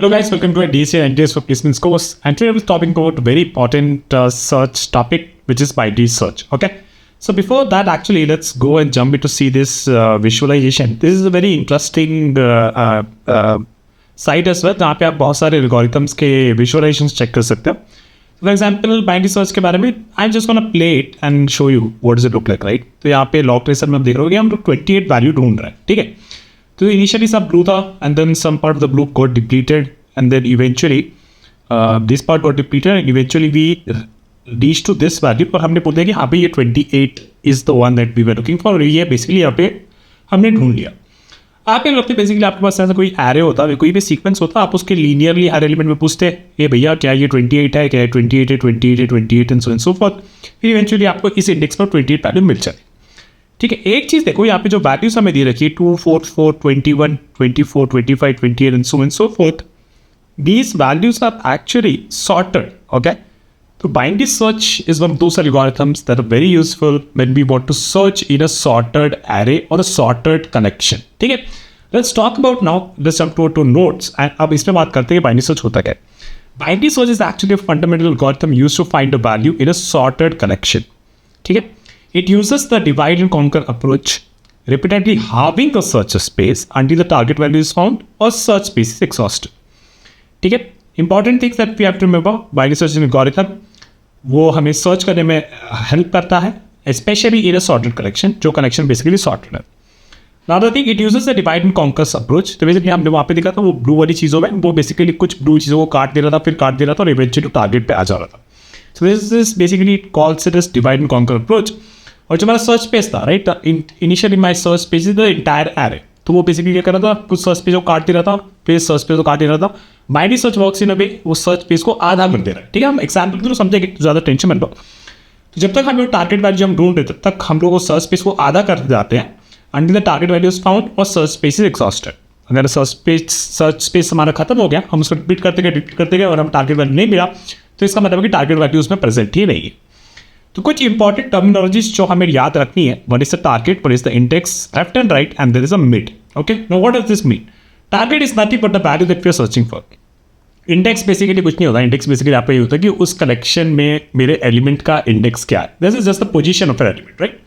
Hello guys, welcome to a DC NTS for Placements course. And today we're talking about a very important search topic, which is binary search. Okay. So before that, actually, let's go and jump into see this visualization. This is a very interesting site as well. जहाँ पे आप बहुत सारे algorithms के visualizations check कर सकते हो. For example, binary search के बारे में I'm just gonna play it and show you what does it look like, right? तो यहाँ पे log tracer में आप देख रहे हो कि हम लोग 28 वैल्यू ढूंढ रहे हैं, ठीक है? तो initially सब blue था and then some part of the blue got depleted and then eventually this part got depleted and eventually we reached to this value और हमने बोल दिया कि हाँ भाई ये 28 is the one that we were looking for और ये basically यहाँ पे हमने ढूंढ लिया. आप क्या करते बेसिकली आपके पास ऐसा कोई एरे होता है, कोई भी सीक्वेंस होता है, आप उसके लीनियरली हर एलिमेंट में पूछते ये भैया क्या ये 28 है, क्या 28 है, 28 है, 28 एंड सो फॉर्थ. फिर इवेंचुअली आपको इस इंडेक्स पर 28 वैल्यू मिल जाए. ठीक है, एक चीज़ देखो यहाँ पे जो वैल्यूज हमें दे रखी है 2, 4, 4, 21, 24, 25, 28 and so forth. These values are actually sorted. Okay. So binary search is one of those algorithms that are very useful when we want to search in a sorted array or a sorted connection. ठीक है, let's talk about now. Let's jump to nodes and अब इसमें बात करते हैं binary search होता क्या है. Binary search is actually a fundamental algorithm used to find a value in a sorted connection. ठीक है, it uses the divide and conquer approach, repeatedly halving the search space until the target value is found or search space is exhausted. ठीक है, important things that we have to remember. Binary search algorithm वो हमें search करने में help करता है, specially in a sorted connection, जो connection basically sorted है. Another thing, it uses the divide and conquers approach. तो बेसिकली हमने वहाँ पे देखा था वो ब्लू वाली चीज़ों में वो बेसिकली कुछ ब्लू चीज़ों को काट दे रहा था, फिर काट दे रहा था और इवेंचुअली टारगेट पे आ जा रहा था. So this is basically calls it is divide and conquer approach. और जो हमारा सर्च पेज था, right, initially my search page is the entire array. तो वो बेसिकली क्या कर रहा था, कुछ सर्च पेज को काट दे रहा था, फिर सर्च पेज को काट दे रहा था. बाइनरी सर्च वर्क्स इन अ वे वो सर्च पेज को आधा कर दे रहा है. ठीक है, हम एग्जाम्पल के थ्रू समझेंगे, ज़्यादा टेंशन मत लो. तो जब तक हम टारगेट वैल्यू हम ढूंढ रहे तब तक हम लोग सर्च पेज को आधा कर जाते हैं until the target value is found और सर्च पेज इज एग्जॉस्टेड. अगर सर्च स्पेस हमारा खत्म हो गया, हम उसको रिपीट करते गए और हम टारगेट वैल्यू नहीं मिला, तो इसका मतलब है कि टारगेट वैल्यू उसमें प्रेजेंट ही नहीं है. तो कुछ इंपॉर्टेंट टर्मिनोलॉजीज जो हमें याद रखनी है. What is the target, what is the index, left and right, and there is a mid. Okay, now what does this mean? Target is nothing but the value that we are searching for. Index basically कुछ नहीं होता. Index basically आपको ये होता है कि उस collection में मेरे एलिमेंट का इंडेक्स क्या है. This is just the position of an element, right.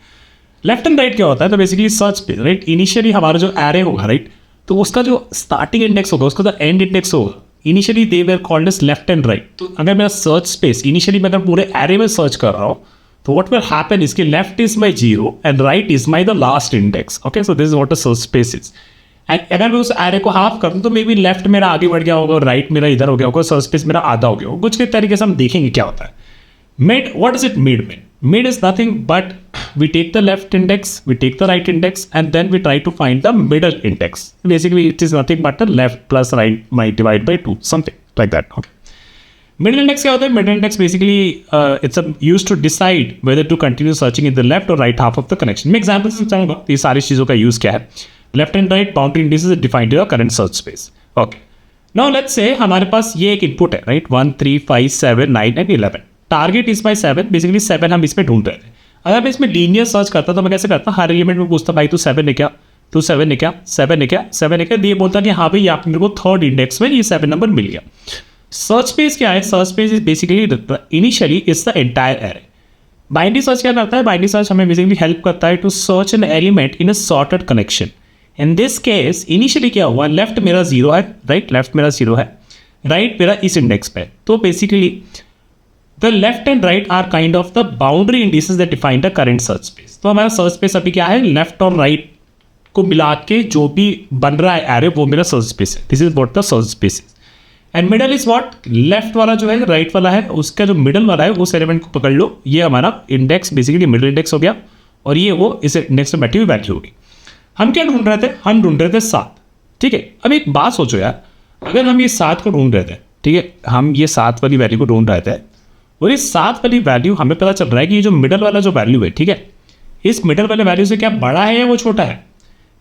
Left and right क्या होता है, तो बेसिकली सर्च पे, राइट, इनिशियली हमारा जो एरे होगा, राइट, तो उसका जो स्टार्टिंग इंडेक्स होगा उसका जो एंड इंडेक्स होगा, initially they were called as left and right. तो अगर मेरा सर्च स्पेस इनिशियली मैं अगर पूरे एरे में सर्च कर रहा हूँ, तो what will happen is कि left is my 0 and right is my the last index. Okay, so this is what a search space is. And अगर मैं उस एरे को हाफ कर दूँ तो मे बी लेफ्ट मेरा आगे बढ़ गया होगा और राइट मेरा इधर हो गया होगा, सर्च स्पेस मेरा आधा हो गया होगा. कुछ के तरीके से हम देखेंगे क्या होता है. Mid, what does it mean? Mid is nothing but we take the left index, we take the right index, and then we try to find the middle index. Basically, it is nothing but the left plus right might divide by 2, something like that. Okay. Middle index क्या होता है? Middle index basically it's use to decide whether to continue searching in the left और right half of the connection. मैं example से चाहूँगा ये सारी चीज़ों का यूज़ क्या है. Left and right boundary index is defined in current search space. Okay, now let's say हमारे पास ये एक इनपुट है, right, 1, 3, 5, 7, 9 and 11. Target is by 7. Basically 7 हम इसमें ढूंढ रहे थे. अगर मैं इसमें लीनियर सर्च करता तो मैं कैसे करता, हर एलिमेंट में पूछता भाई तू 7 है क्या, तू 7 है क्या, 7 है क्या, 7 है क्या. ये बोलता कि हाँ भाई आप मेरे को थर्ड इंडेक्स में ये 7 नंबर मिल गया. सर्च स्पेस क्या है? Search space is basically initially is the entire array. Binary search क्या करता है? बाइनरी सर्च हमें बेसिकली हेल्प करता है to search an element in a sorted connection. In this case initially क्या हुआ, लेफ्ट मेरा 0 है, राइट, लेफ्ट मेरा 0 है, राइट मेरा इस इंडेक्स पे. तो basically the left and right are kind of the boundary indices that define the current search space. तो हमारा सर्च स्पेस अभी क्या है, लेफ्ट और राइट को मिला के जो भी बन रहा है एरे वो मेरा सर्च स्पेस है. This is what the search space is. And middle is what, left वाला जो है राइट वाला है उसका जो मिडल वाला है उस एलिमेंट को पकड़ लो. ये हमारा इंडेक्स बेसिकली मिडल इंडेक्स हो गया और ये वो इस इंडेक्स में बैठी हुई वैल्यू होगी. हम क्या ढूंढ रहे थे? हम ढूंढ रहे थे 7. ठीक है, अब एक बात सोचो यार, अगर हम ये 7 को ढूंढ रहे थे, ठीक है, हम ये 7 वाली वैल्यू को ढूंढ रहे थे और इस 7 वाली वैल्यू हमें पता चल रहा है कि ये जो मिडल वाला जो वैल्यू है, ठीक है, इस मिडल वाले वैल्यू से क्या बड़ा है या वो छोटा है.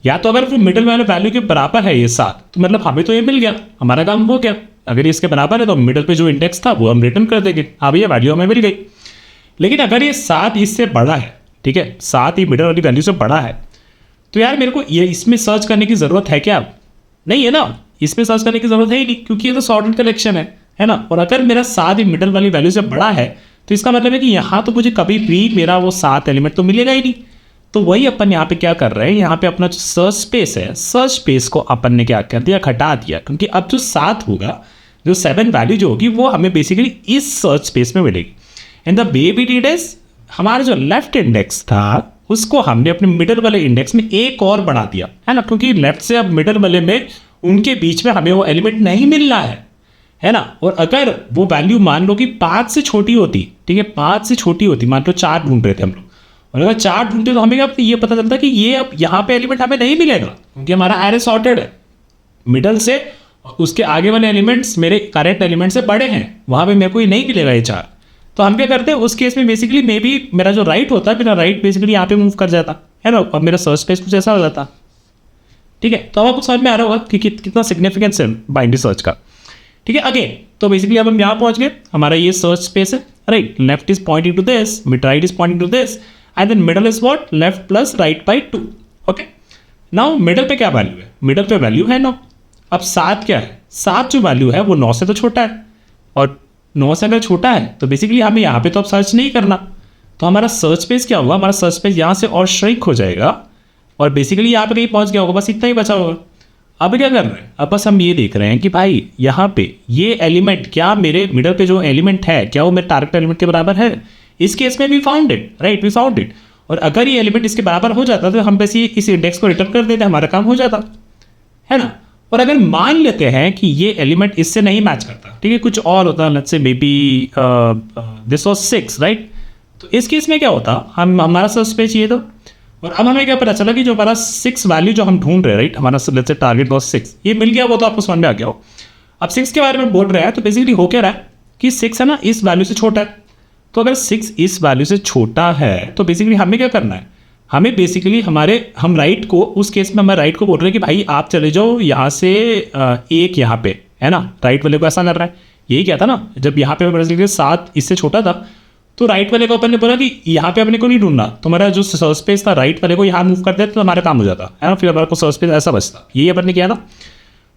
या तो अगर वो मिडल वाले वैल्यू के बराबर है ये 7, तो मतलब हमें तो ये मिल गया, हमारा काम हो गया. अगर इसके बराबर है तो मिडल पे जो इंडेक्स था वो हम रिटर्न कर देंगे, हाँ भैया वैल्यू हमें मिल गई. लेकिन अगर ये 7 इससे बड़ा है, ठीक है, 7 ही मिडल वाली वैल्यू से बड़ा है, तो यार मेरे को ये इसमें सर्च करने की ज़रूरत है क्या? नहीं है ना. इसमें सर्च करने की जरूरत है ही नहीं, क्योंकि ये तो सॉर्टेड कलेक्शन है ना। और अगर मेरा 7 मिडल वाली वैल्यू से बड़ा है तो इसका मतलब है कि यहाँ तो मुझे कभी भी मेरा वो 7 एलिमेंट तो मिलेगा ही नहीं। तो वही अपन यहाँ पे क्या कर रहे हैं, यहाँ पे अपना जो सर्च स्पेस है, सर्च स्पेस को अपन ने क्या कर दिया, घटा दिया, क्योंकि अब जो 7 होगा, जो 7 वैल्यू जो होगी वो हमें बेसिकली इस सर्च स्पेस में मिलेगी। And the way we did is, हमारा जो लेफ्ट इंडेक्स था उसको हमने अपने मिडल वाले इंडेक्स में एक और बढ़ा दिया, है ना, क्योंकि लेफ्ट से अब मिडल वाले में उनके बीच में हमें वो एलिमेंट नहीं मिल रहा है ना। और अगर वो वैल्यू मान लो कि 5 से छोटी होती, ठीक है, 5 से छोटी होती, मान लो 4 ढूंढ रहे थे हम लोग, और अगर 4 ढूंढते तो हमें ये पता चलता कि ये अब यहाँ पे एलिमेंट हमें नहीं मिलेगा, क्योंकि हमारा एरे सॉर्टेड है, मिडल से उसके आगे वाले एलिमेंट्स मेरे करेक्ट एलिमेंट से बड़े हैं, वहाँ पे मेरे को ये नहीं मिलेगा ये 4। तो हम क्या करते हैं उस केस में, बेसिकली मे बी मेरा जो राइट होता है, मेरा राइट बेसिकली यहाँ पे मूव कर जाता है ना, और मेरा सर्च स्पेस कुछ ऐसा हो जाता। ठीक है, तो अब आपको समझ में आ रहा होगा कि कितना सिग्निफिकेंस है बाइनरी सर्च का। ठीक है, अगेन तो बेसिकली अब हम यहाँ पहुँच गए, हमारा ये सर्च स्पेस है, right, left is pointing to this, mid right is pointing to this, and then middle is what, left plus right by 2। Okay, now middle पे क्या वैल्यू है, मिडल पे वैल्यू है 9। अब 7 क्या है, 7 जो वैल्यू है वो 9 से तो छोटा है, और 9 से अगर छोटा है तो बेसिकली हमें यहाँ पे तो अब सर्च नहीं करना, तो हमारा सर्च स्पेस क्या होगा, हमारा सर्च स्पेस यहाँ से और श्रिंक हो जाएगा, और बेसिकली यहाँ पे कहीं पहुँच गया होगा, बस इतना ही बचा होगा। अब क्या कर रहे हैं, अब बस हम ये देख रहे हैं कि भाई यहाँ पे ये एलिमेंट क्या मेरे मिडल पे जो एलिमेंट है क्या वो मेरे टारगेट एलिमेंट के बराबर है। इस केस में we found it, right, we found it. और अगर ये एलिमेंट इसके बराबर हो जाता तो हम बस ये इस इंडेक्स को रिटर्न कर देते, हमारा काम हो जाता, है ना। और अगर मान लेते हैं कि ये एलिमेंट इससे नहीं मैच करता, ठीक है, कुछ और होता, let's say may be this was 6, right, तो इस केस में क्या होता, हम हमारा सर्च स्पेस चाहिए तो, और अब हमें क्या पता चला कि जो हमारा 6 वैल्यू जो हम ढूंढ रहे हैं, राइट, हमारा लेट्स से टारगेट वाज 6, ये मिल गया, वो तो आपको समझ में आ गया हो। अब 6 के बारे में बोल रहे हैं तो बेसिकली हो क्या रहा है कि 6 है ना इस वैल्यू से छोटा है, तो अगर 6 इस वैल्यू से छोटा है तो बेसिकली हमें क्या करना है, हमें बेसिकली हम राइट को, उस केस में हम राइट को बोल रहे हैं कि भाई आप चले जाओ यहाँ से एक यहाँ पे, है ना, राइट वाले को ऐसा कर रहा है, यही क्या था ना, जब यहाँ पे बेसिकली 7 इससे छोटा था तो राइट वाले को अपन ने बोला कि यहाँ पे अपने को नहीं ढूंढना, तुम्हारा जो सर्च स्पेस था राइट वाले को यहाँ मूव कर देते तो हमारा काम हो जाता है ना, फिर हमारे को सर्च स्पेस ऐसा बचता, यही अपन ने किया था।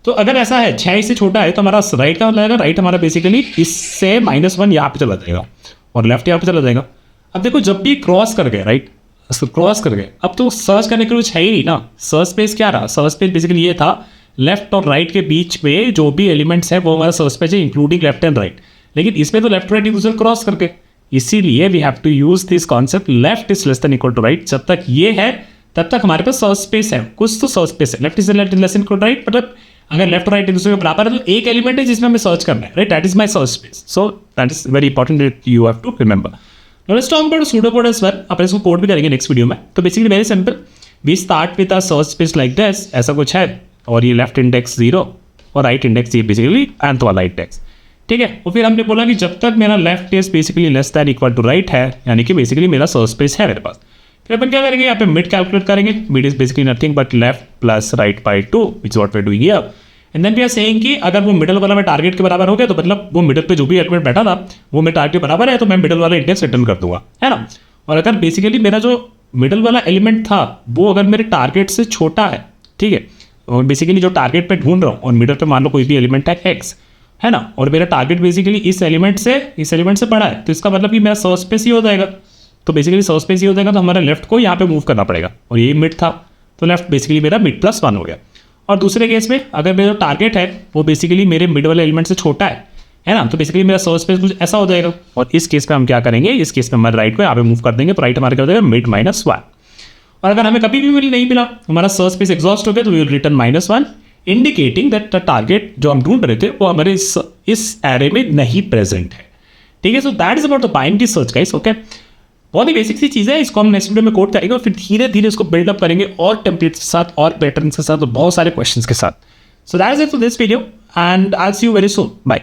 तो अगर ऐसा है 6 इससे छोटा है तो हमारा राइट का लगेगा, राइट हमारा बेसिकली इससे -1 यहाँ पे चला जाएगा और लेफ्ट यहाँ पे चला जाएगा। अब देखो जब भी क्रॉस कर गए, राइट, क्रॉस कर गए, अब तो सर्च करने के लिए कुछ है ही नहीं ना, सर्च स्पेस क्या रहा, सर्च स्पेस बेसिकली ये था लेफ्ट और राइट के बीच में जो भी एलिमेंट्स है वो हमारा सर्च स्पेस है, इंक्लूडिंग लेफ्ट एंड राइट, लेकिन इसमें तो लेफ्ट राइट एक दूसरे क्रॉस करके, इसीलिए we have to use this concept left is less than equal to right. जब तक ये है तब तक हमारे पास सर्च स्पेस है, कुछ तो सर्च स्पेस है, left is less than equal to right, मतलब अगर लेफ्ट और राइट एक दूसरे के बराबर है तो एक एलिमेंट है जिसमें हमें सर्च करना है, right, that is my search space, so that is very important that you have to remember. Now let's talk about pseudocode as well. अपन इसको कोड भी करेंगे नेक्स्ट वीडियो में। तो basically very simple, we start with a search space like this, ऐसा कुछ है, और ये लेफ्ट इंडेक्स 0 और राइट इंडेक्स ये बेसिकली nth वाला इंडेक्स, ठीक है। और फिर हमने बोला कि जब तक मेरा left is basically less than equal to right है, यानी कि बेसिकली मेरा सर्च स्पेस है मेरे पास, फिर अपन क्या करेंगे, यहाँ पे मिड कैलकुलेट करेंगे, mid is basically nothing but left plus right by 2 which what we are doing here. And then we are saying कि अगर वो मिडल वाला में टारगेट के बराबर हो गया तो मतलब वो मिडल पे जो भी एलिमेंट बैठा था वो मेरे टारगेट के बराबर है, तो मैं मिडल वाला इंडेक्स रिटर्न कर दूंगा, है ना। और अगर बेसिकली मेरा जो मिडल वाला एलिमेंट था वो अगर मेरे टारगेट से छोटा है, ठीक है, और बेसिकली जो टारगेट पे ढूंढ रहा हूँ और मिडल पे मान लो कोई भी एलिमेंट है x, है ना, और मेरा टारगेट बेसिकली इस एलिमेंट से बड़ा है, तो इसका मतलब कि मेरा सर्च स्पेस ही हो जाएगा। तो बेसिकली सर्च स्पेस ही हो जाएगा तो हमारा लेफ्ट को यहाँ पे मूव करना पड़ेगा, और ये मिड था तो लेफ्ट बेसिकली मेरा मिड प्लस 1 हो गया। और दूसरे केस में अगर मेरा जो टारगेट है वो बेसिकली मेरे मिड वाले एलिमेंट से छोटा है ना, तो बेसिकली मेरा सर्च स्पेस कुछ ऐसा हो जाएगा। और इस केस में हम क्या करेंगे, इस केस में हमारे राइट को यहाँ पे मूव कर देंगे, तो राइट हमारे क्या हो जाएगा मिड -1। और अगर हमें कभी भी नहीं मिला, हमारा सर्च स्पेस एग्जॉस्ट हो गया, तो we will return -1 indicating that the target जो हम ढूंढ रहे थे वो हमारे इस एरे में नहीं प्रेजेंट है, ठीक है। सो that is about the binary search guys, okay. बहुत ही बेसिक सी चीज़ है, इसको हम नेक्स्ट वीडियो में कोड करेंगे और फिर धीरे धीरे इसको बिल्डअप करेंगे और टेम्पलेट्स के साथ और पैटर्न्स के साथ और बहुत सारे क्वेश्चंस के साथ। So that is it for this video and I will see you very soon, bye.